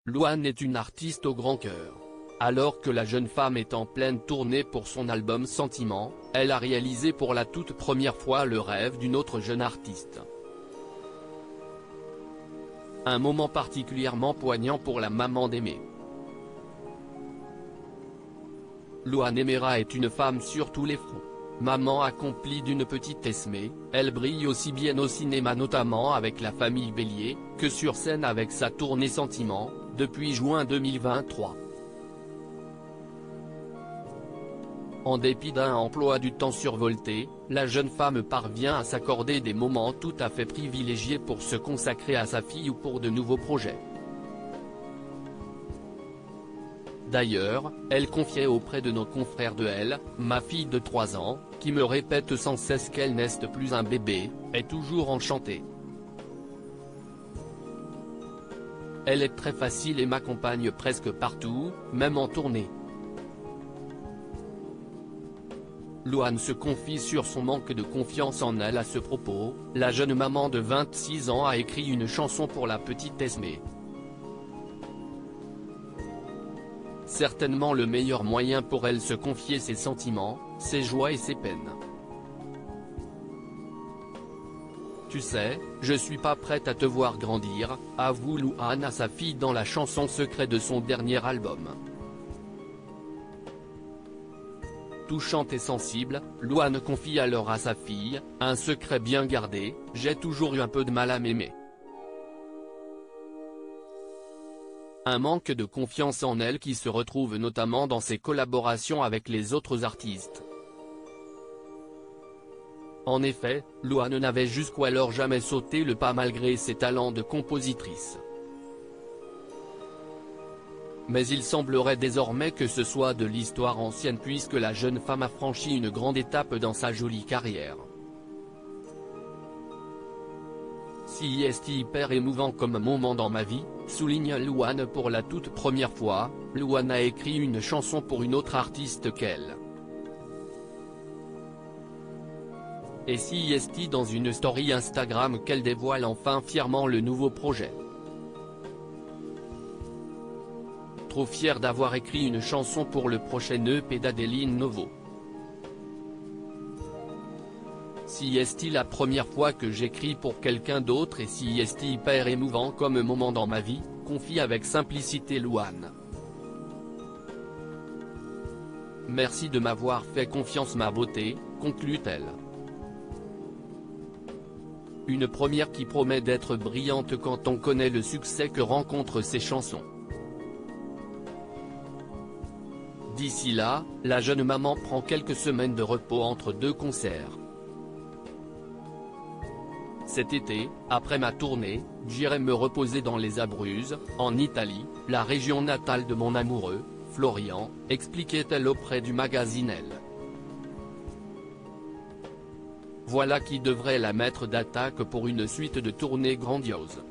Louane est une artiste au grand cœur. Alors que la jeune femme est en pleine tournée pour son album Sentiment, elle a réalisé pour la toute première fois le rêve d'une autre jeune artiste. Un moment particulièrement poignant pour la maman d'Aimé. Louane Aimera est une femme sur tous les fronts. Maman accomplie d'une petite Esmé, elle brille aussi bien au cinéma notamment avec la famille Bélier, que sur scène avec sa tournée Sentiment, depuis juin 2023. En dépit d'un emploi du temps survolté, la jeune femme parvient à s'accorder des moments tout à fait privilégiés pour se consacrer à sa fille ou pour de nouveaux projets. D'ailleurs, elle confiait auprès de nos confrères de Elle, ma fille de 3 ans, qui me répète sans cesse qu'elle n'est plus un bébé, est toujours enchantée. Elle est très facile et m'accompagne presque partout, même en tournée. Louane se confie sur son manque de confiance en elle à ce propos. La jeune maman de 26 ans a écrit une chanson pour la petite Esmé. Certainement le meilleur moyen pour elle se confier ses sentiments, ses joies et ses peines. Tu sais, je suis pas prête à te voir grandir, avoue Louane à sa fille dans la chanson Secret de son dernier album. Touchante et sensible, Louane confie alors à sa fille, un secret bien gardé, j'ai toujours eu un peu de mal à m'aimer. Un manque de confiance en elle qui se retrouve notamment dans ses collaborations avec les autres artistes. En effet, Louane n'avait jusqu'alors jamais sauté le pas malgré ses talents de compositrice. Mais il semblerait désormais que ce soit de l'histoire ancienne puisque la jeune femme a franchi une grande étape dans sa jolie carrière. Si est hyper émouvant comme moment dans ma vie, souligne Louane pour la toute première fois. Louane a écrit une chanson pour une autre artiste qu'elle. Et si est dans une story Instagram qu'elle dévoile enfin fièrement le nouveau projet. Trop fière d'avoir écrit une chanson pour le prochain EP d'Adeline Novo. Si est la première fois que j'écris pour quelqu'un d'autre et si est hyper émouvant comme moment dans ma vie, confie avec simplicité Louane. Merci de m'avoir fait confiance ma beauté, conclut-elle. Une première qui promet d'être brillante quand on connaît le succès que rencontrent ses chansons. D'ici là, la jeune maman prend quelques semaines de repos entre 2 concerts. Cet été, après ma tournée, j'irai me reposer dans les Abruzzes, en Italie, la région natale de mon amoureux, Florian, expliquait-elle auprès du magazine Elle. Voilà qui devrait la mettre d'attaque pour une suite de tournées grandioses.